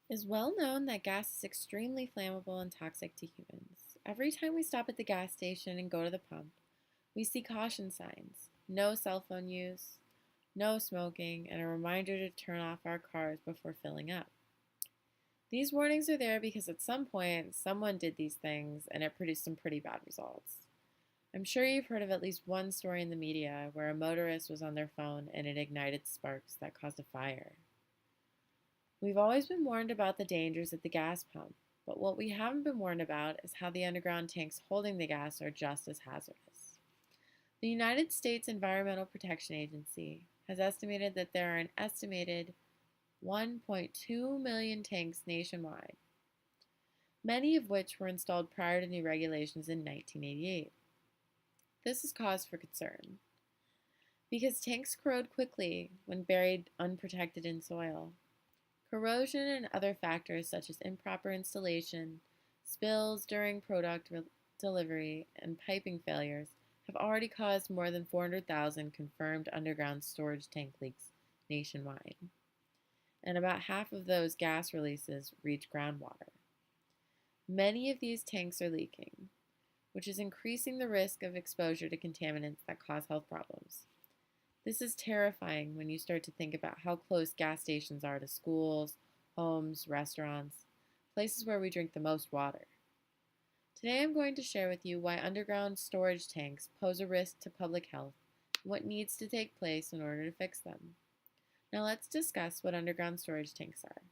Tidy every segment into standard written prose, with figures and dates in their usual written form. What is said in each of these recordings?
It is well known that gas is extremely flammable and toxic to humans. Every time we stop at the gas station and go to the pump, we see caution signs: no cell phone use, no smoking, and a reminder to turn off our cars before filling up. These warnings are there because at some point someone did these things and it produced some pretty bad results. I'm sure you've heard of at least one story in the media where a motorist was on their phone and it ignited sparks that caused a fire. We've always been warned about the dangers at the gas pump, but what we haven't been warned about is how the underground tanks holding the gas are just as hazardous. The United States Environmental Protection Agency has estimated that there are an estimated 1.2 million tanks nationwide, many of which were installed prior to new regulations in 1988. This is cause for concern because tanks corrode quickly when buried unprotected in soil. Corrosion and other factors such as improper installation, spills during product delivery, and piping failures have already caused more than 400,000 confirmed underground storage tank leaks nationwide. And about half of those gas releases reach groundwater. Many of these tanks are leaking, which is increasing the risk of exposure to contaminants that cause health problems. This is terrifying when you start to think about how close gas stations are to schools, homes, restaurants, places where we drink the most water. Today I'm going to share with you why underground storage tanks pose a risk to public health and what needs to take place in order to fix them. Now let's discuss what underground storage tanks are,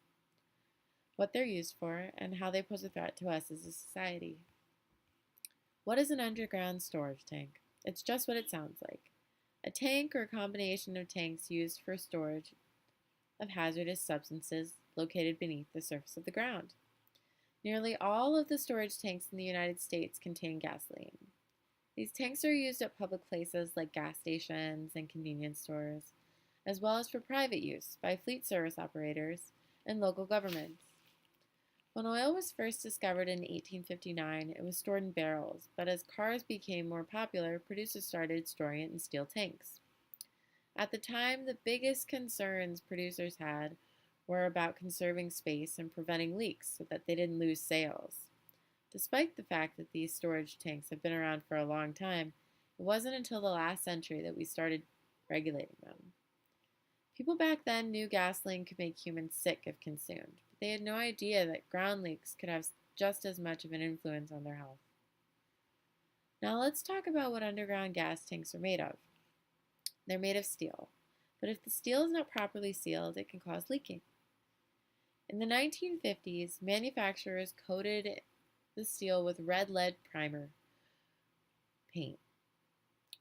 what they're used for, and how they pose a threat to us as a society. What is an underground storage tank? It's just what it sounds like: a tank or a combination of tanks used for storage of hazardous substances located beneath the surface of the ground. Nearly all of the storage tanks in the United States contain gasoline. These tanks are used at public places like gas stations and convenience stores, as well as for private use by fleet service operators and local governments. When oil was first discovered in 1859, it was stored in barrels, but as cars became more popular, producers started storing it in steel tanks. At the time, the biggest concerns producers had were about conserving space and preventing leaks so that they didn't lose sales. Despite the fact that these storage tanks have been around for a long time, it wasn't until the last century that we started regulating them. People back then knew gasoline could make humans sick if consumed, but they had no idea that ground leaks could have just as much of an influence on their health. Now let's talk about what underground gas tanks are made of. They're made of steel, but if the steel is not properly sealed, it can cause leaking. In the 1950s, manufacturers coated the steel with red lead primer paint,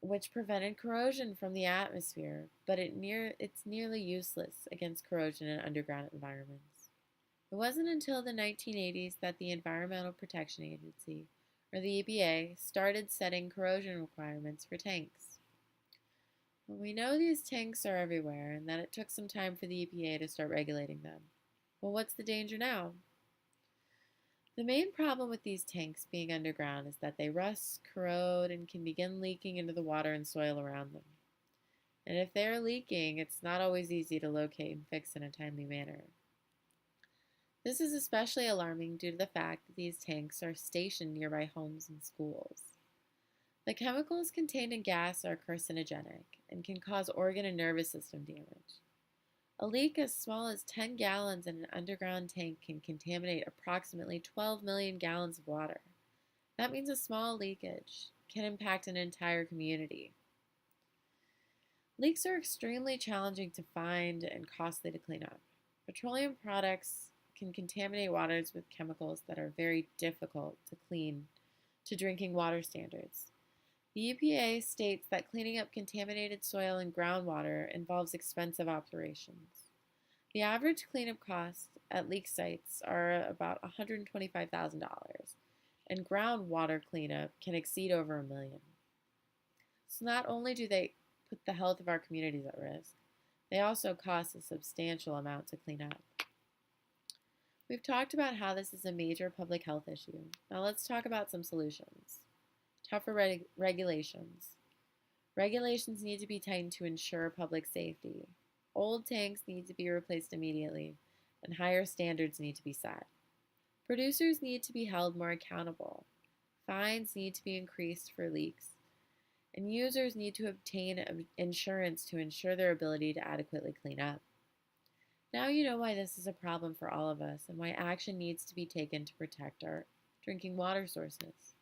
which prevented corrosion from the atmosphere, but it's nearly useless against corrosion in underground environments. It wasn't until the 1980s that the Environmental Protection Agency, or the EPA, started setting corrosion requirements for tanks. Well, we know these tanks are everywhere and that it took some time for the EPA to start regulating them. Well, what's the danger now? The main problem with these tanks being underground is that they rust, corrode, and can begin leaking into the water and soil around them. And if they are leaking, it's not always easy to locate and fix in a timely manner. This is especially alarming due to the fact that these tanks are stationed nearby homes and schools. The chemicals contained in gas are carcinogenic and can cause organ and nervous system damage. A leak as small as 10 gallons in an underground tank can contaminate approximately 12 million gallons of water. That means a small leakage can impact an entire community. Leaks are extremely challenging to find and costly to clean up. Petroleum products can contaminate waters with chemicals that are very difficult to clean to drinking water standards. The EPA states that cleaning up contaminated soil and groundwater involves expensive operations. The average cleanup costs at leak sites are about $125,000, and groundwater cleanup can exceed over $1 million. So not only do they put the health of our communities at risk, they also cost a substantial amount to clean up. We've talked about how this is a major public health issue. Now let's talk about some solutions. Tougher regulations. Regulations need to be tightened to ensure public safety. Old tanks need to be replaced immediately, and higher standards need to be set. Producers need to be held more accountable. Fines need to be increased for leaks, and users need to obtain insurance to ensure their ability to adequately clean up. Now you know why this is a problem for all of us and why action needs to be taken to protect our drinking water sources.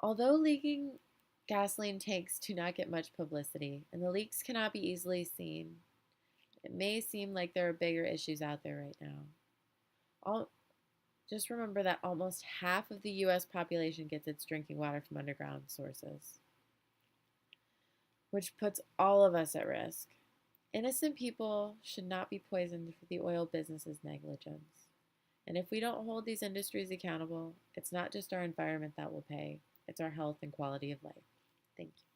Although leaking gasoline tanks do not get much publicity and the leaks cannot be easily seen, it may seem like there are bigger issues out there right now. Just remember that almost half of the U.S. population gets its drinking water from underground sources, which puts all of us at risk. Innocent people should not be poisoned for the oil business's negligence. And if we don't hold these industries accountable, it's not just our environment that will pay, it's our health and quality of life. Thank you.